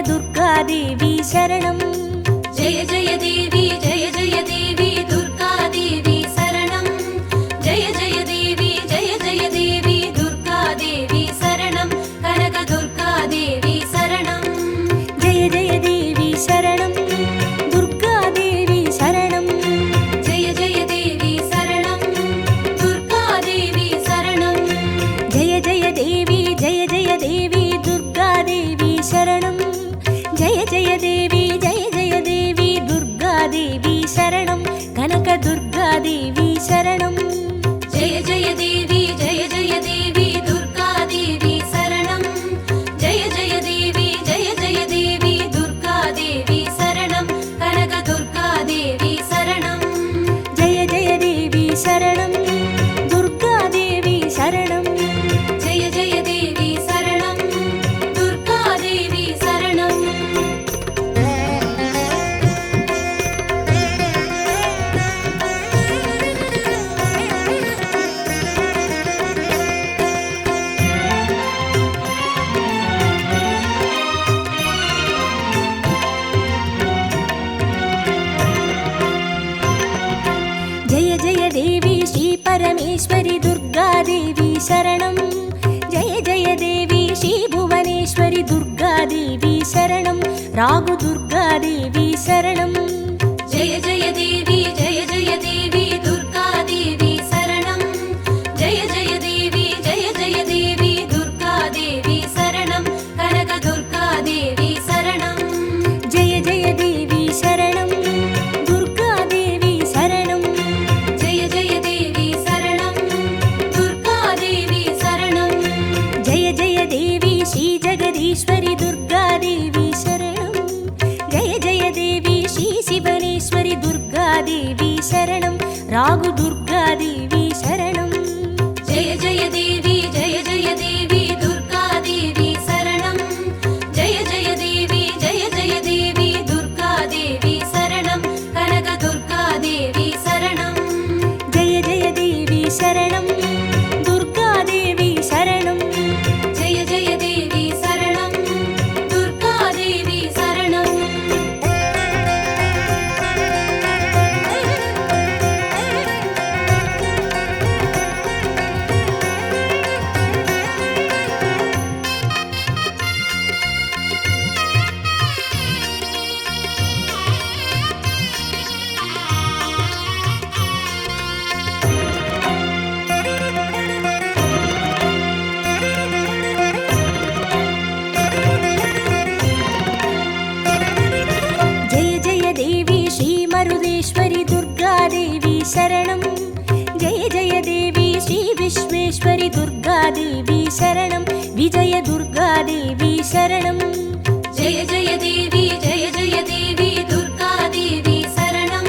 दुर्गादेवी शरणं जय जय देवी दुर्गादेवी शरणं जय जय देवी दुर्गादेवी शरणं कनक दुर्गादेवी शरणं जय जय देवी शरणं दुर्गादेवी शरणं जय जय देवी शरणं दुर्गादेवी शरणं जय जय देवी दुर्गादेवी शरणं जय जय देवी दुर्गादेवी शरणं कनक दुर्गादेवी शरणं जय जय देवी दुर्गादेवी शरणं जय जय देवी दुर्गादेवी शरणं कनक दुर्गादेवी शरणं जय जय देवी शरणं दुर्गादेवी शरणं जय जय देवी शरणं दुर्गादेवी शरणं जय जय देवी श्री परमेश्वरी दुर्गादेवी शरणं जय जय देवी श्री भुवनेश्वरी दुर्गादेवी शरणं रागु दुर्गादेवी शरणं जय जय देवी दुर्गादेवी शरणं जय जय देवी दुर्गादेवी शरणं कनक दुर्गादेवी शरणं जय जय देवी शरणं दुर्गादेवी शरणं जय जय देवी शरणं दुर्गादेवी शरणं जय जय देवी श्री जगदीश्वरी दुर्गादेवी शरणं जय जय देवी श्री शिवनेश्वरी दुर्गादेवी शरणं रागु दुर्गादेवी शरणं जय जय देवी दुर्गादेवी शरणं जय जय देवी दुर्गादेवी शरणं कनक दुर्गादेवी शरणं जय जय देवी शरणं दुर्गादेवी शरणं जय जय देवी शरणं दुर्गादेवी शरणं जय जय देवी श्री मरुदेश्वरी दुर्गादेवी शरणं जय जय देवी श्री विश्वेश्वरी दुर्गादेवी शरणं विजय दुर्गादेवी शरणं जय जय देवी दुर्गादेवी शरणं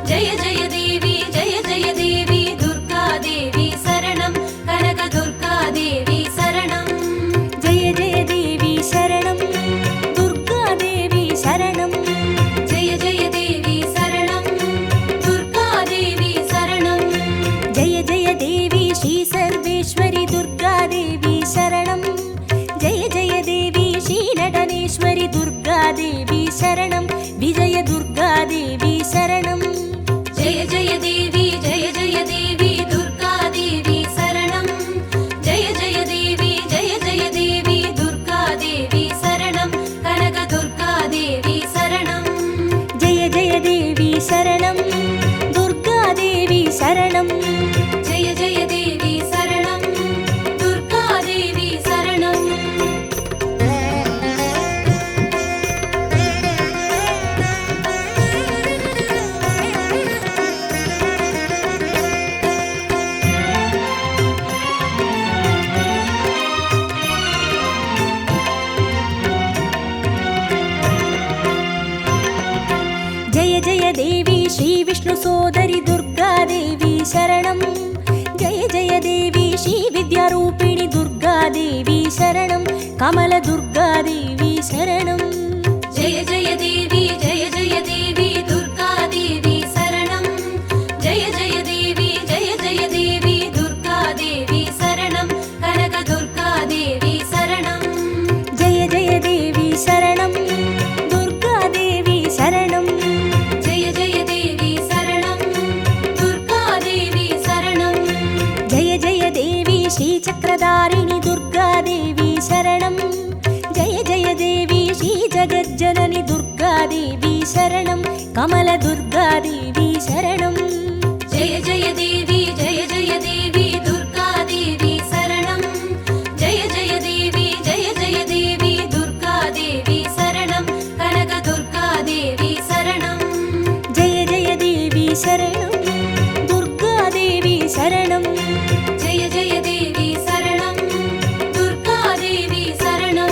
जय जय देवी दुर्गादेवी शरणं कनक दुर्गादेवी शरणं जय जय देवी शरणं दुर्गादेवी शरणं जय जय देवी शरणं दुर्गादेवी शरणं जय जय देवी श्री सर्वेश्वरी दुर्गादेवी शरणं जय जय देवी श्री नटनेश्वरी दुर्गादेवी शरणं विजय दुर्गादेवी शरणं जय जय देवी दुर्गादेवी शरणं जय जय देवी दुर्गादेवी शरणं कनक दुर्गादेवी शरणं जय जय देवी शरणं दुर्गादेवी शरणं जय जय देवी शरणं दुर्गादेवी शरणं जय जय देवी श्री विष्णु सोदरी दुर्गादेवी शरणं जय जय देवी श्री विद्यारूपिणी दुर्गादेवी शरणं कमल दुर्गादेवी शरणं जय जय देवी दुर्गादेवी शरणं जय जय देवी दुर्गादेवी शरणं कनक दुर्गादेवी शरणं जय जय देवी शरणं श्रीचक्रधारिणि दुर्गादेवी शरणं जय जय देवी श्रीजगज्जननि दुर्गादेवी शरणं कमलदुर्गादेवी शरणं जय जय देवी दुर्गादेवी शरणं जय जय देवी दुर्गादेवी शरणं कनकदुर्गादेवी शरणं जय जय देवी शरणं दुर्गादेवी शरणं जय जय देवी शरणं दुर्गादेवी शरणं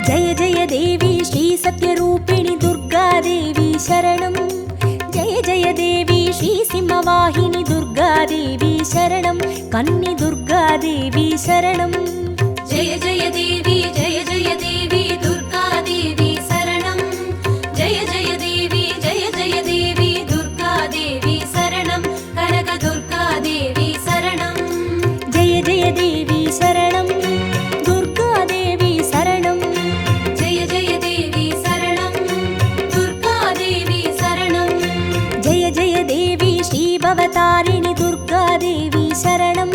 जय जय देवी श्रीसत्यरूपिणि दुर्गादेवी शरणं जय जय देवी श्रीसिंहवाहिनि दुर्गादेवी शरणं कन्नि दुर्गादेवी शरणं जय जय देवी दुर्गादेवी शरणं जय जय देवी दुर्गादेवी शरणं कनकदुर्गादेवी शरणं जय जय देवी शरणं दुर्गादेवी शरणं जय जय देवी शरणं दुर्गादेवी शरणं जय जय देवी श्रीभवतारिणि दुर्गादेवी शरणं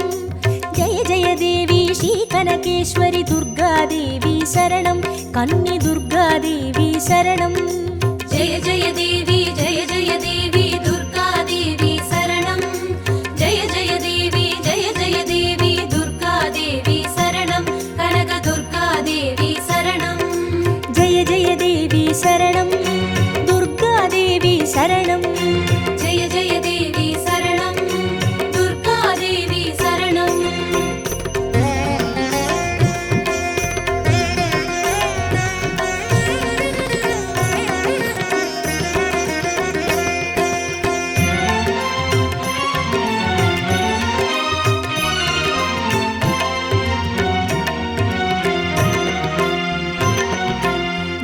जय जय देवी श्रीकनकेश्वरि दुर्गादेवी शरणं कन्नि दुर्गादेवी शरणं जय जय देवी दुर्गादेवी शरणं जय जय देवी दुर्गादेवी शरणं कनकदुर्गादेवी शरणं जय जय देवी शरणं दुर्गादेवी शरणं जय जय देवी शरणं दुर्गादेवी शरणं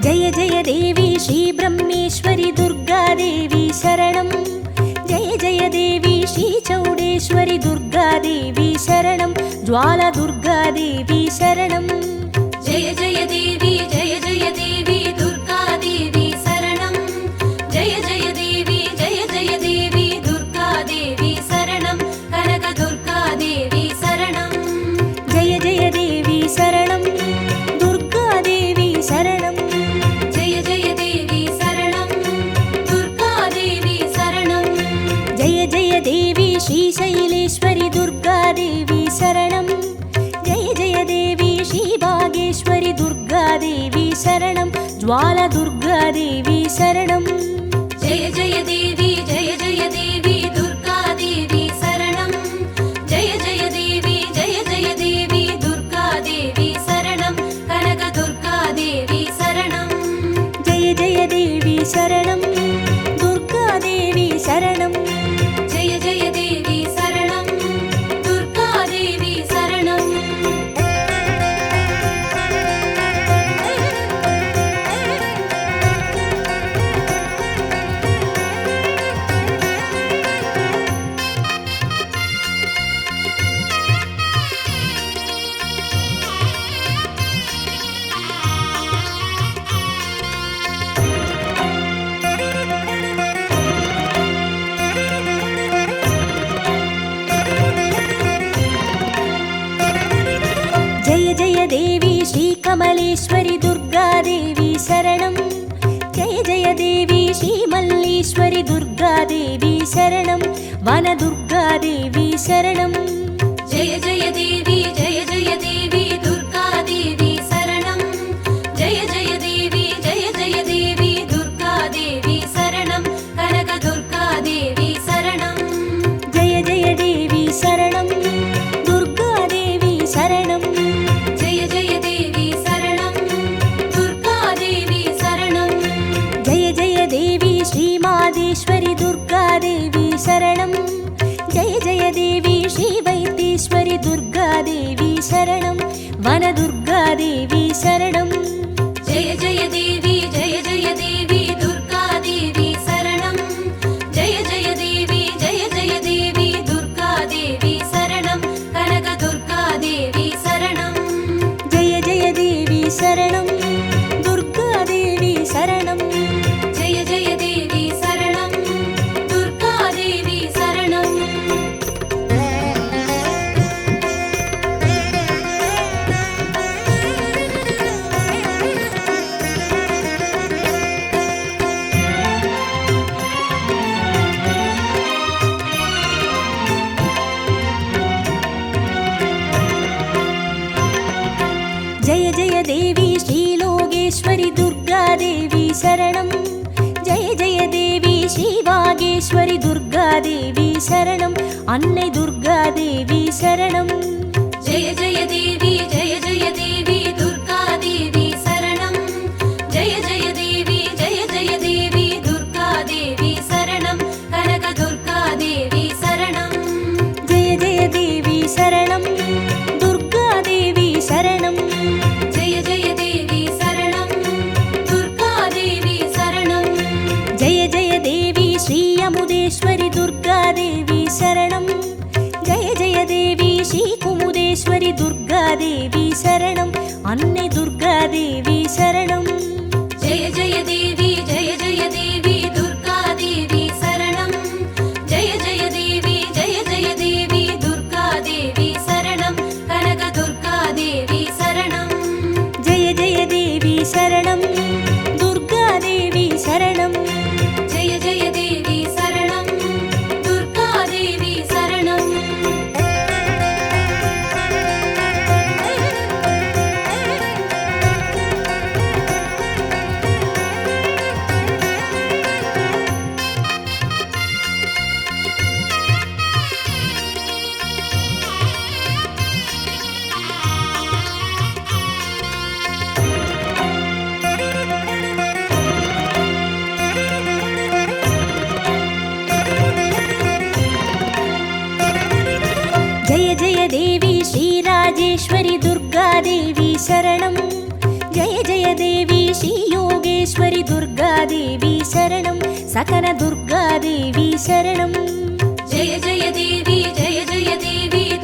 जय जय देवी श्रीब्रह्मेश्वरि दुर्गादेवी शरणं जय जय देवी श्रीचौडेश्वरि दुर्गादेवी शरणं ज्वालदुर्गादेवी शरणं जय जय देवी दुर्गादेवी शरणं जय जय देवी दुर्गादेवी शरणं कनकदुर्गादेवी शरणं जय जय देवी शरणं दुर्गादेवी शरणं जय जय देवी शरणं दुर्गादेवी शरणं जय जय देवी श्रीशैलेश्वरि दुर्गादेवी शरणं जय जय देवी श्रीभागेश्वरि दुर्गादेवी शरणं ज्वालदुर्गादेवी शरणं जय जय देवी दुर्गादेवी शरणं जय जय देवी दुर्गादेवी शरणं कनकदुर्गादेवी शरणं जय जय देवी शरणं दुर्गादेवी शरणं जय जय देवी शरणं दुर्गादेवी शरणं जय जय देवी श्रीकमलेश्वरि दुर्गादेवी शरणं जय जय देवी श्रीमल्लीश्वरि दुर्गादेवी शरणं वनदुर्गादेवी शरणं जय जय देवी दुर्गादेवी शरणं जय जय देवी दुर्गादेवी शरणं कनकदुर्गादेवी शरणं जय जय देवी शरणं दुर्गादेवी शरणं जय जय देवी शरणं दुर्गादेवी शरणं जय जय देवी श्रीमादेश्वरि दुर्गादेवी शरणं जय जय देवी श्रीवैद्येश्वरि दुर्गादेवी देवी शरणं जय जय देवी दुर्गा देवी शरणं जय जय देवी दुर्गा देवी शरणं कनक दुर्गा देवी शरणं जय जय देवी शरणं दुर्गा देवी शरणं जय जय देवी शरणं दुर्गा देवी शरणं जय जय देवी श्रीलोकेश्वरि दुर्गा देवी शरणं जय जय देवी श्रीवागेश्वरि दुर्गा देवी शरणं अन्नै दुर्गा देवी शरणं जय जय देवी दुर्गा देवी शरणं जय जय देवी दुर्गा देवी शरणं कनक दुर्गा देवी शरणं जय जय देवी शरणं दुर्गा देवी शरणं जय जय देवी शरणं दुर्गा देवी शरणं जय जय देवी श्रीयमुदेश्वरि दुर्गा देवी शरणं जय जय देवी श्रीकुमुदेश्वरि दुर्गा देवी शरणं अन्नै दुर्गा देवी शरणं जय जय देवी दुर्गा देवी शरणं जय जय देवी दुर्गा देवी शरणं कनक दुर्गा देवी शरणं जय जय देवी शरणं दुर्गा देवी शरणं जय जय देवी शरणं दुर्गा देवी शरणं जय जय देवी श्रीराजेश्वरि दुर्गा देवी शरणं जय जय देवी श्रीयोगेश्वरि दुर्गा देवी शरणं सकल दुर्गा देवी शरणं जय जय देवी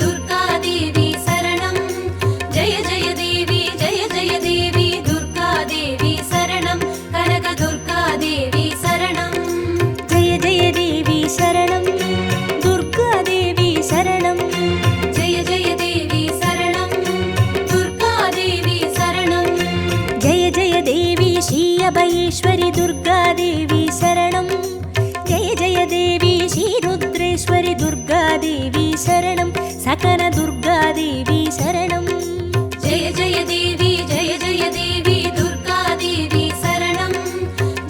दुर्गा देवी शरणं जय जय देवी दुर्गा देवी शरणं कनक दुर्गा देवी शरणं जय जय देवी शरणं दुर्गा देवी शरणं जय जय देवी शरणं दुर्गा देवी शरणं जय जय देवी श्रीअभयेश्वरि दुर्गा देवी शरणं जय जय देवी श्रीरुद्रेश्वरि दुर्गा देवी शरणं सकल दुर्गा देवी शरणं जय जय देवी दुर्गा देवी शरणं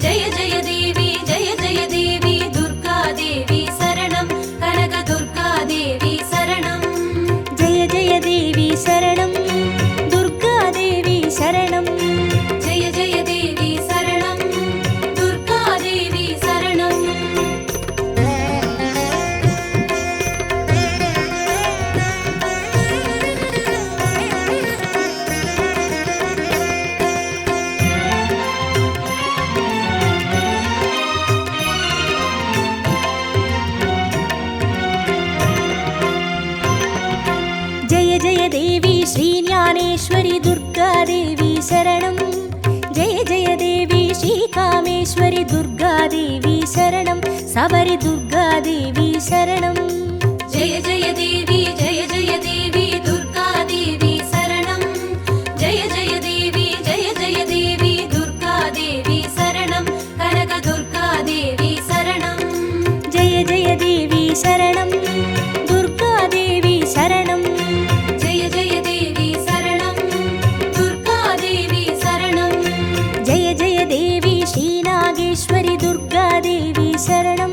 जय जय देवी दुर्गा देवी शरणं कनक दुर्गा देवी शरणं जय जय देवी शरणं दुर्गा देवी शरणं जय जय देवी शरणं दुर्गा देवी शरणं जय जय देवी श्रीज्ञानेश्वरि दुर्गा देवी शरणं जय जय देवी श्रीकामेश्वरि दुर्गा देवी शरणं सबरि दुर्गा देवी शरणं जय जय देवी दुर्गा देवी शरणं जय जय देवी दुर्गा देवी शरणं कनक दुर्गा देवी शरणं जय जय देवी शरणं दुर्गा देवी शरणं जय जय देवी शरणं दुर्गा देवी शरणं जय जय देवी श्रीनागेश्वरि दुर्गा देवी शरणं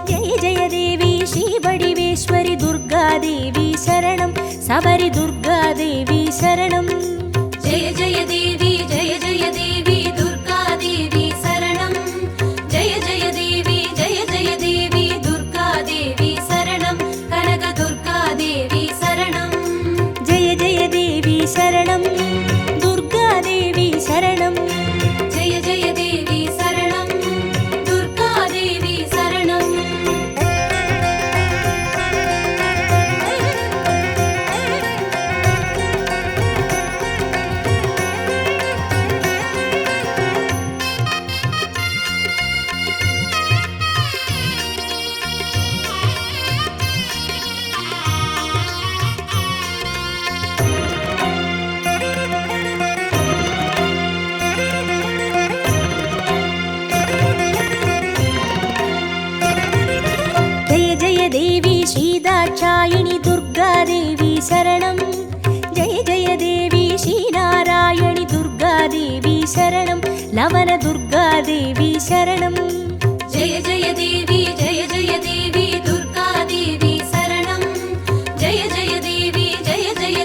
जय जय देवी श्रीवडिवेश्वरि दुर्गा देवी शरणं सबरि दुर्गा देवी शरणं जय जय देवी दुर्गा देवी शरणं जय जय देवी दुर्गा देवी शरणं कनक दुर्गा देवी शरणं जय जय देवी शरणं देवी श्रीदाक्षायिणी दुर्गादेवी शरणं जय जय देवी श्रीनारायणि दुर्गादेवी शरणं लवण दुर्गादेवी शरणं जय जय देवी दुर्गादेवी शरणं जय जय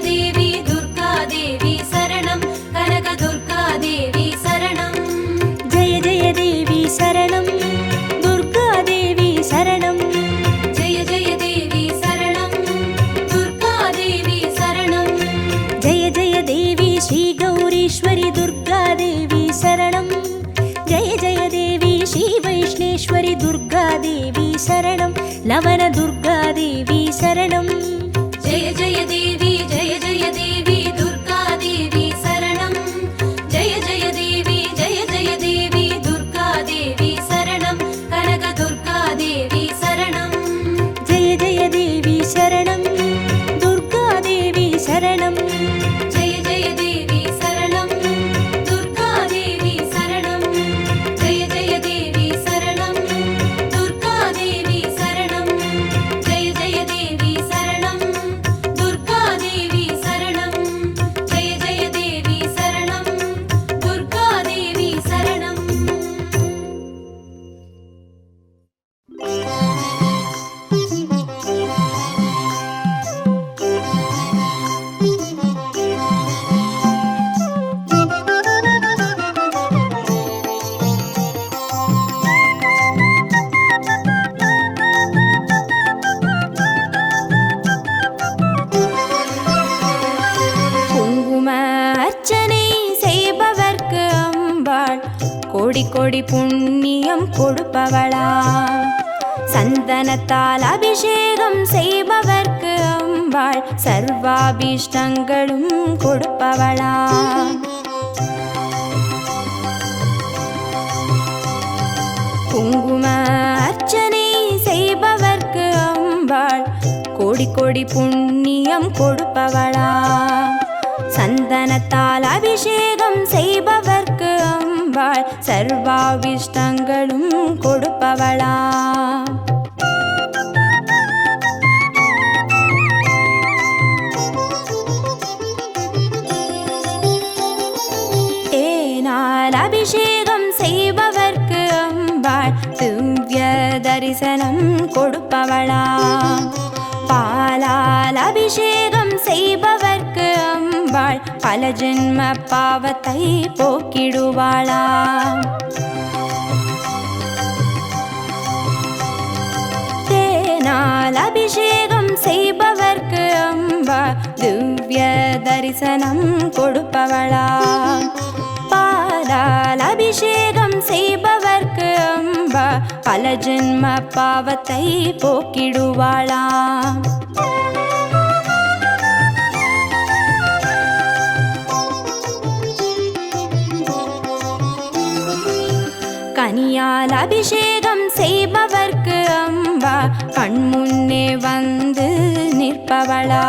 देवी दुर्गादेवी शरणं कनक दुर्गादेवी शरणं जय जय देवी शरणं दुर्गादेवी शरणं जय जय देवी शरणं दुर्गादेवी शरणं जय जय देवी श्रीगौरीश्वरि दुर्गादेवी शरणं जय जय देवी श्रीवैष्णेश्वरि दुर्गादेवी शरणं लवण दुर्गादेवी शरणं जय जय देवी दुर्गादेवी शरणं जय जय देवी दुर्गादेवी शरणं कनक दुर्गादेवी शरणं जय जय देवी शरणं दुर्गादेवी शरणं जय जय देवी शरणं दुर्गादेवी शरणं जय जय देवी शरणं दुर्गादेवी शरणं जय जय देवी शरणं दुर्गादेवी शरणं जय जय देवी शरणं दुर्गादेवी शरणं குங்கும அர்ச்சனை செய்பவர்க்கு அம்பாள் கோடி கோடி புண்ணியம் கொடுப்பவளா சந்தனத்தால் அபிஷேகம் செய்பவர்க்கு அம்பாள் சர்வாபிஷ்டங்களும் கொடுப்பவளா குங்கும அர்ச்சனை செய்பவர்க்கு அம்பாள் கோடி கோடி புண்ணியம் கொடுப்பவளா சந்தனத்தால் அபிஷேகம் செய்பவர்க்கு அம்பாள் சர்வாபிஷ்டங்களும் கொடுப்பவளா தேனால் அபிஷேகம் செய்பவர்க்கு அம்பாள் திவ்ய தரிசனம் கொடுப்பவளா பாலால் அபிஷேகம் செய்பவர்க்கு அம்பாள் பல ஜென்ம பாவத்தை போக்கிடுவாளா தேனால் அபிஷேகம் செய்பவர்க்கு அம்பாள் திவ்ய தரிசனம் கொடுப்பவளா பாலால் அபிஷேகம் செய்பவர்க்கு அம்பா பல ஜென்ம பாவத்தை போக்கிடுவாளா கனியால் அபிஷேகம் செய்பவர்க்கு அம்பா கண்முன்னே வந்து நிற்பவளா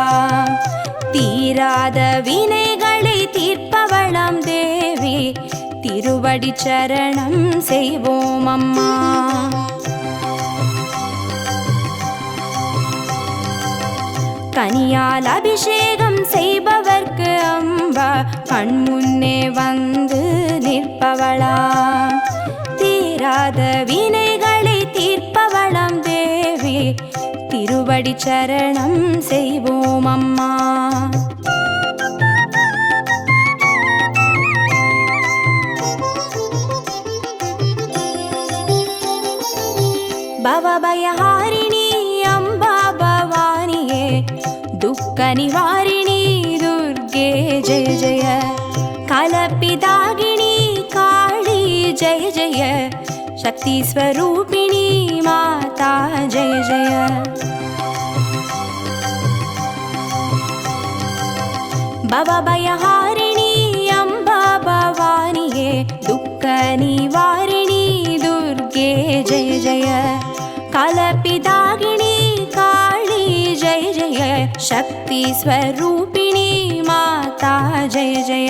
தீராத வினைகளை தீர்ப்பவளாம் தேவி திருவடி சரணம் செய்வோம் அம்மா கனியால் அபிஷேகம் செய்பவர்க்கு அம்பா கண்முன்னே வந்து நிற்பவளா தீராத வினைகளை தீர்ப்பவளாம் தேவி திருவடி சரணம் செய்வோம் அம்மா பவபயஹாரிணி அம்பா பவானியே துக்க நிவாரிணி துர்गे ஜெய ஜெய கலப்பிதாகினி காளி ஜெய ஜெய शक्ति स्वरूपिणी माता जय जय भवभयहारिणी अम्बा भवानिये दुःख निवारिणी दुर्गे जय जय कलपिदागिनी काली जय जय शक्ति स्वरूपिणी माता जय जय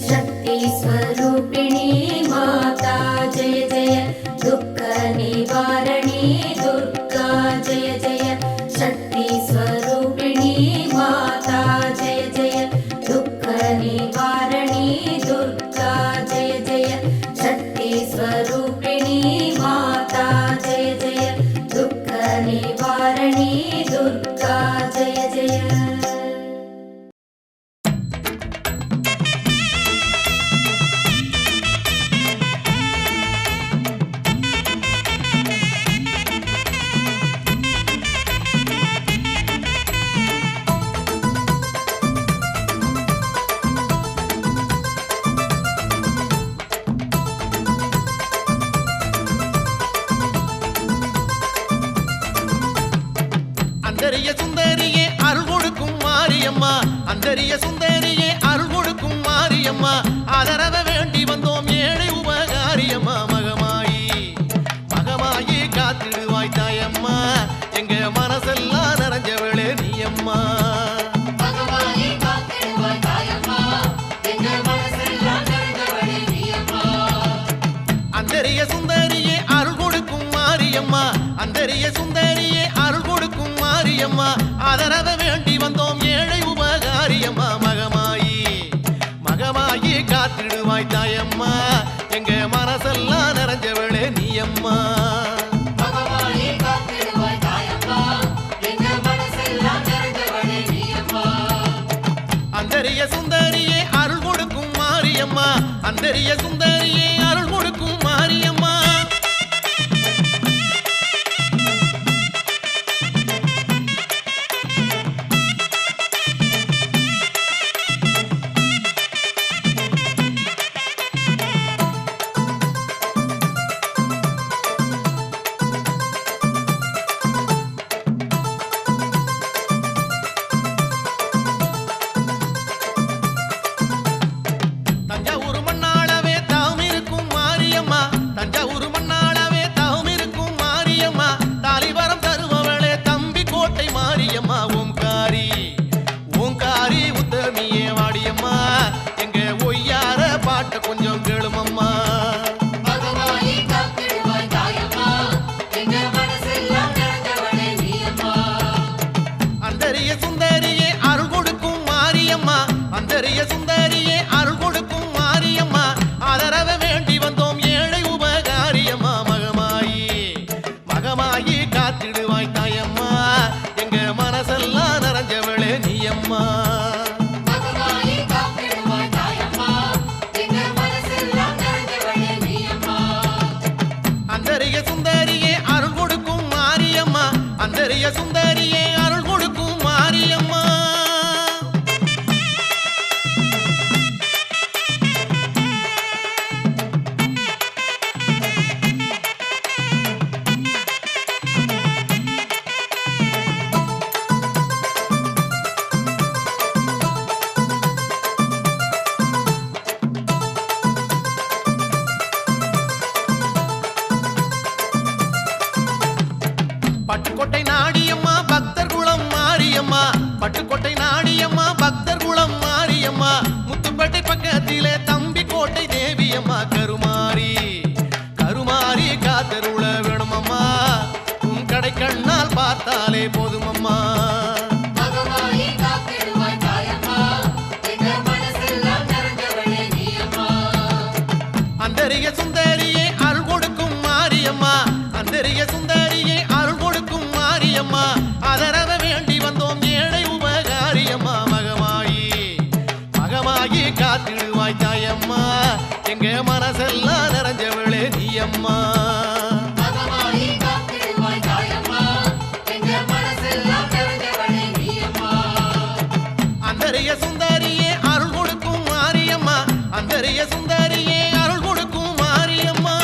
शक्ति स्वरूपिणी माता जय जय दुःख निवारणी दुर्गा जय जय निवारणी दुर्गा जय जय சுந்தரியே அருள் கொடுக்கும் மாரியம்மா அந்தரிய சுந்தரியே அருள் கொடுக்கும் மாரியம்மா ஆதரவ வேண்டி வந்தோம் ஏழை உபகாரியம்மா மகமாயி மகமாயி காத்திடுவாய் தாயம்மா எங்க மனசெல்லாம் நிறைஞ்சவளே நீயம்மா அந்தரிய சுந்தரியே அருள் கொடுக்கும் மாரியம்மா அந்தரிய சுந்தரியே அருள் கொடுக்கும் மாரியம்மா ஆதரவ வேண்டி வந்தோம் ஏழை உபகாரியம்மா மகமாயி மகமாயி காத்திடுவாய் தாயம்மா எங்க மனசெல்லாம் நிறைஞ்சவளே நீயம்மா அந்தரிய சுந்தரியே அருள் கொடுக்கும் மாரியம்மா அந்தரிய சுந்தரியே அருள் கொடுக்கும் மாரியம்மா சுந்தரியே அருள் கொடுக்கும் மாரியம்மா பட்டுக்கோட்டை நாடியம்மா பக்தர் குளம் மாரியம்மா பட்டுக்கோட்டை நாடியம்மா பக்தர் குளம் மாரியம்மா முத்துப்பேட்டை பக்கத்திலே தம்பி கோட்டை தேவியம்மா கருமாரி கருமாரி காத்தருள வேணுமம்மா உன் கடை கண்ணால் பார்த்தாலே போதுமம்மா அந்தரிய சுந்தரியே அருள் கொடுக்கும் மாரியம்மா அந்தரிய சுந்தரியே அருள் கொடுக்கும் மாரியம்மா ஆதரவ வேண்டி வந்தோம் ஏழை உபகாரியம்மா மகமாயி மகமாயி காத்திடுவாய் தாயம்மா எங்க மனசெல்லாம் நிறைஞ்சவளே நீயம்மா அந்தரிய சுந்தரியே அருள் கொடுக்கும் மாரியம்மா அந்தரிய சுந்தரியே அருள் கொடுக்கும் மாரியம்மா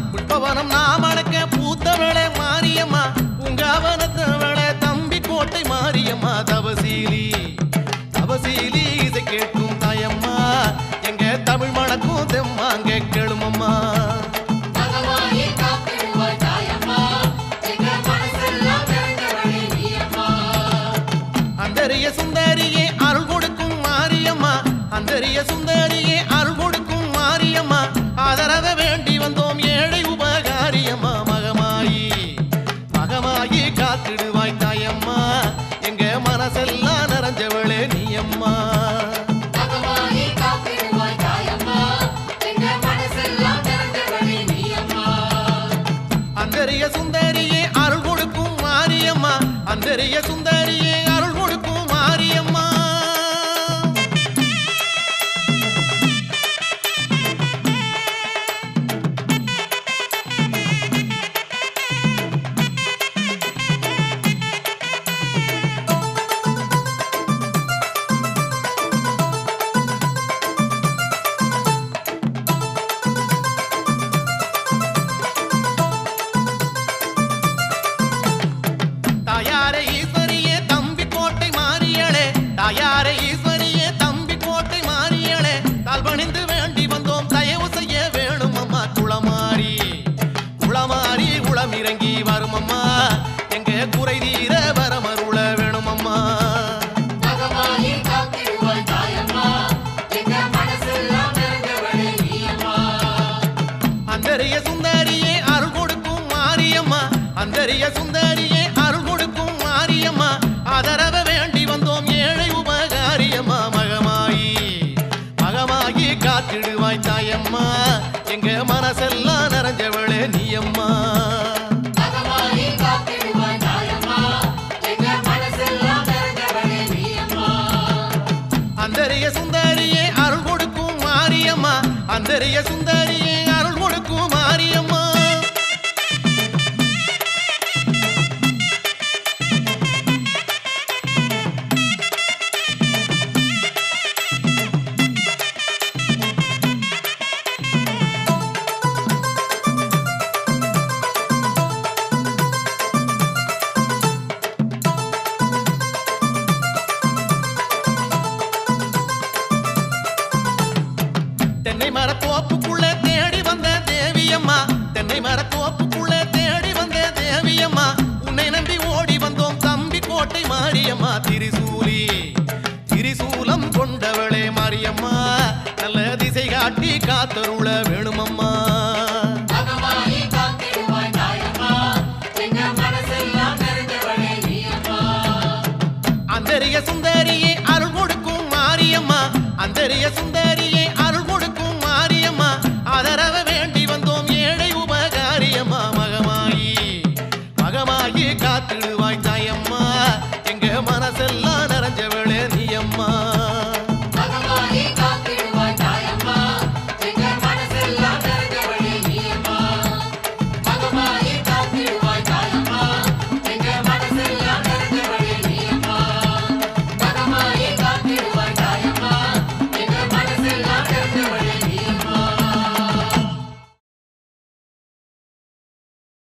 புஷ்பவனம் நாமணக்க பூத்தவளே மாரியம்மா உங்காவனத்தவளே தம்பி கோட்டை மாரியம்மா தவசீலி தவசீலி இசை கேட்கும் தாயம்மா எங்க தமிழ் மணக்கும் தெம்மாங்க கேளுமம்மா அந்தரிய சுந்தரியே அருள் கொடுக்கும் மாரியம்மா ஆதரவ வேண்டி வந்தோம் ஏழை உபகாரியம்மா மகமாயி மகமாயி காத்திடுவாய் தாயம்மா எங்க மனசெல்லாம் நிறைஞ்சவளே நீயம்மா மகமாயி காத்திடுவாய் தாயம்மா எங்க மனசெல்லாம் நிறைஞ்சவளே நீயம்மா அந்தரிய சுந்தரியே அருள் கொடுக்கும் மாரியம்மா அந்தரிய சுந்தரியே அருள் கொடுக்கும் மாரியம்மா தாயாரே ஈஸ்வரியே தம்பி கோட்டை மாறியளே தாயாரே ஈஸ்வரியே தம்பி கோட்டை மாறியளே தாழ்வணிந்து வேண்டி வந்தோம் தயவு செய்ய வேணும் அம்மா குளமாரி குளமாரி குளமிறங்கி வரும் அம்மா எங்க குறை தீர வரமருள வேணும் அம்மா மகமாயி காத்திடுவாய் தாயம்மா எங்க மனசெல்லாம் நிறைஞ்சவளே நீயம்மா அந்தரிய சுந்தரியே அருள் கொடுக்கும் மாரியம்மா அந்தரிய சுந்தரியே அருள் கொடுக்கும் மாரியம்மா ஆதரவ வேண்டி வந்தோம் ஏழை உபகாரியம்மா மகமாயி மகமாயி காத்திடுவாய் தாயம்மா எங்க மனசெல்லாம் நிறைஞ்சவளே நீயம்மா மகமாயி காத்திடுவாய் தாயம்மா எங்க மனசெல்லாம் நிறைஞ்சவளே நீயம்மா அந்தரிய சுந்தரியே அருள் கொடுக்கும் மாரியம்மா அந்தரிய சுந்தரியே அருள் கொடுக்கும் மாரியம்மா தென்னை மரத்தோப்புக்குள்ள தேடி வந்த தேவியம்மா தென்னை மரத்தோப்புக்குள்ள தேடி வந்த தேவியம்மா உன்னை நம்பி ஓடி வந்தோம் தம்பி கோட்டை மாரியம்மா திரிசூலி திரிசூலம் கொண்டவளே மாரியம்மா நல்ல திசை காட்டி காத்தருள வேணுமம்மா மகமாயி காத்திடுவாய் தாயம்மா எங்க மனசெல்லாம் நிறைஞ்சவளே நீயம்மா அந்தரிய சுந்தரியே